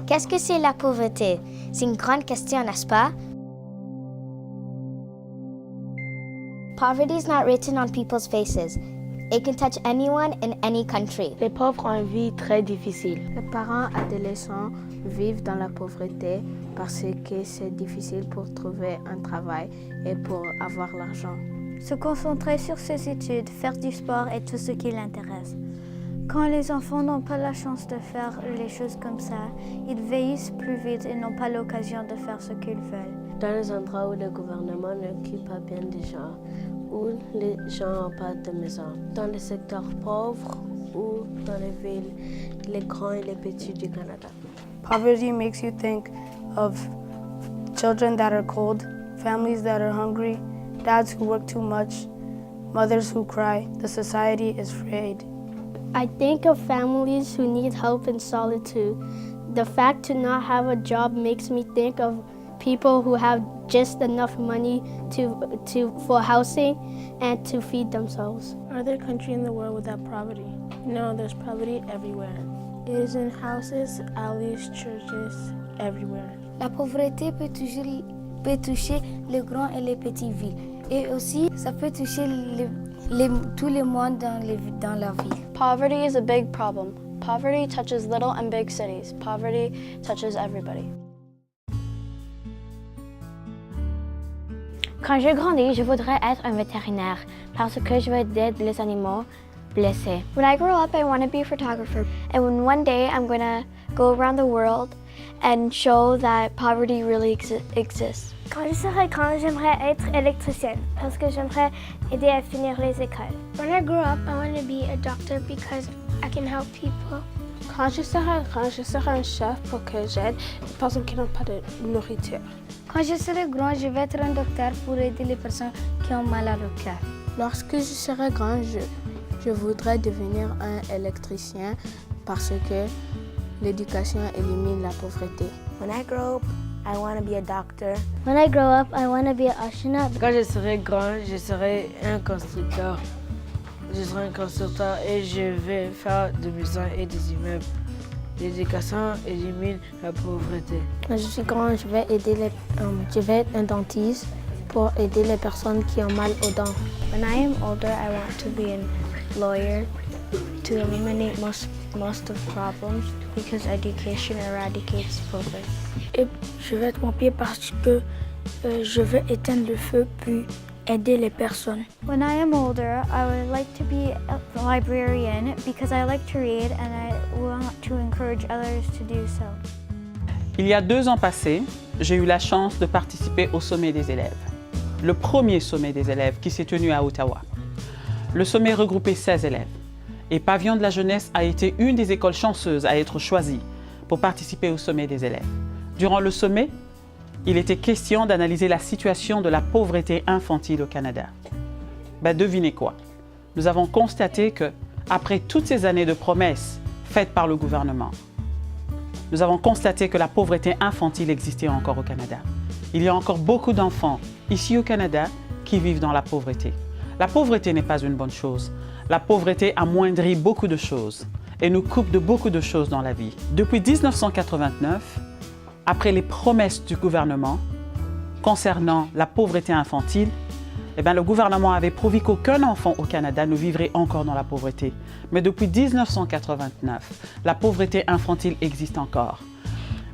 Qu'est-ce que c'est la pauvreté? C'est une grande question, n'est-ce pas? Poverty is not written on people's faces. It can touch anyone in any country. Les pauvres ont une vie très difficile. Les parents adolescents vivent dans la pauvreté parce que c'est difficile pour trouver un travail et pour avoir l'argent. Se concentrer sur ses études, faire du sport est tout ce qui l'intéresse. Quand les enfants n'ont pas la chance de faire les choses comme ça, ils vieillissent plus vite et n'ont pas l'occasion de faire ce qu'ils veulent. Dans les endroits où le gouvernement n'occupe pas bien des gens, où les gens n'ont pas de maison, dans les secteurs pauvres ou dans les villes, les grands et les petits du Canada. Poverty makes you think of children that are cold, families that are hungry, dads who work too much, mothers who cry. The society is frayed. I think of families who need help in solitude. The fact to not have a job makes me think of people who have just enough money for housing and to feed themselves. Are there countries in the world without poverty? No, there's poverty everywhere. It is in houses, alleys, churches, everywhere. La pauvreté peut toucher les grands et les petites villes. Et aussi, ça peut toucher tout le monde dans la ville. Poverty is a big problem. Poverty touches little and big cities. Poverty touches everybody. Quand je grandis, je voudrais être un vétérinaire parce que je veux aider les animaux blessés. When I grow up, I want to be a photographer. And when one day I'm going to go around the world and show that poverty really exists. Quand je serai grande, j'aimerais être électricienne parce que j'aimerais aider à finir les écoles. When I grow up, I want to be a doctor because I can help people. Quand je serai grand, je serai un chef pour que j'aide les personnes qui n'ont pas de nourriture. Quand je serai grand, je vais être un docteur pour aider les personnes qui ont mal à leur cœur. Lorsque je serai grand, je voudrais devenir un électricien parce que l'éducation élimine la pauvreté. When I grow up, I want to be a doctor. When I grow up, I want to be an astronaut. Quand je serai grand, je serai un constructeur. Je serai un constructeur et je vais faire des maisons et des immeubles. L'éducation élimine la pauvreté. Quand je suis grand, je vais être un dentiste pour aider les personnes qui ont mal aux dents. When I am older, I want to be a lawyer to eliminate most of problems because education eradicates poverty. Et je vais être pompier parce que je veux éteindre le feu puis aider les personnes. When I am older, I would like to be a librarian because I like to read and I want to encourage others to do so. Il y a 2 ans passés, j'ai eu la chance de participer au sommet des élèves. Le premier sommet des élèves qui s'est tenu à Ottawa. Le sommet regroupait 16 élèves. Et Pavillon de la Jeunesse a été une des écoles chanceuses à être choisie pour participer au sommet des élèves. Durant le sommet, il était question d'analyser la situation de la pauvreté infantile au Canada. Devinez quoi? Nous avons constaté que, après toutes ces années de promesses faites par le gouvernement, nous avons constaté que la pauvreté infantile existait encore au Canada. Il y a encore beaucoup d'enfants ici au Canada qui vivent dans la pauvreté. La pauvreté n'est pas une bonne chose. La pauvreté amoindrit beaucoup de choses et nous coupe de beaucoup de choses dans la vie. Depuis 1989, après les promesses du gouvernement concernant la pauvreté infantile, le gouvernement avait promis qu'aucun enfant au Canada ne vivrait encore dans la pauvreté. Mais depuis 1989, la pauvreté infantile existe encore.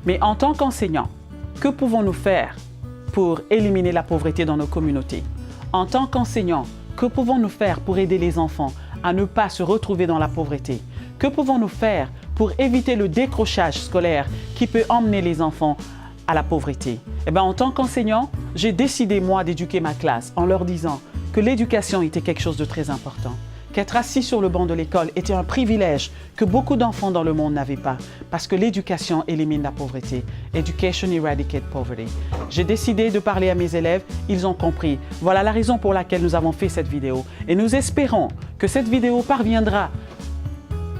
Mais en tant qu'enseignants, que pouvons-nous faire pour éliminer la pauvreté dans nos communautés? En tant qu'enseignants, que pouvons-nous faire pour aider les enfants à ne pas se retrouver dans la pauvreté? Que pouvons-nous faire pour éviter le décrochage scolaire qui peut emmener les enfants à la pauvreté? En tant qu'enseignant, j'ai décidé, moi, d'éduquer ma classe en leur disant que l'éducation était quelque chose de très important. Qu'être assis sur le banc de l'école était un privilège que beaucoup d'enfants dans le monde n'avaient pas, parce que l'éducation élimine la pauvreté. Education eradicate poverty. J'ai décidé de parler à mes élèves, ils ont compris. Voilà la raison pour laquelle nous avons fait cette vidéo. Et nous espérons que cette vidéo parviendra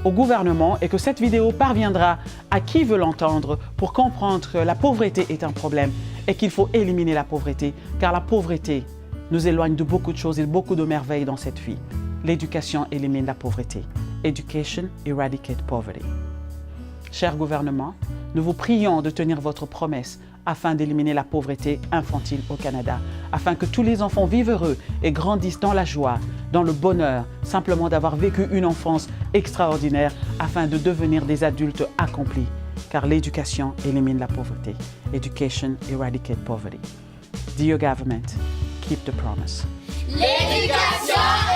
au gouvernement et que cette vidéo parviendra à qui veut l'entendre pour comprendre que la pauvreté est un problème et qu'il faut éliminer la pauvreté, car la pauvreté nous éloigne de beaucoup de choses et beaucoup de merveilles dans cette vie. L'éducation élimine la pauvreté. Education eradicate poverty. Cher gouvernement, nous vous prions de tenir votre promesse afin d'éliminer la pauvreté infantile au Canada, afin que tous les enfants vivent heureux et grandissent dans la joie, dans le bonheur, simplement d'avoir vécu une enfance extraordinaire, afin de devenir des adultes accomplis, car l'éducation élimine la pauvreté. Education eradicate poverty. Dear government, keep the promise. L'éducation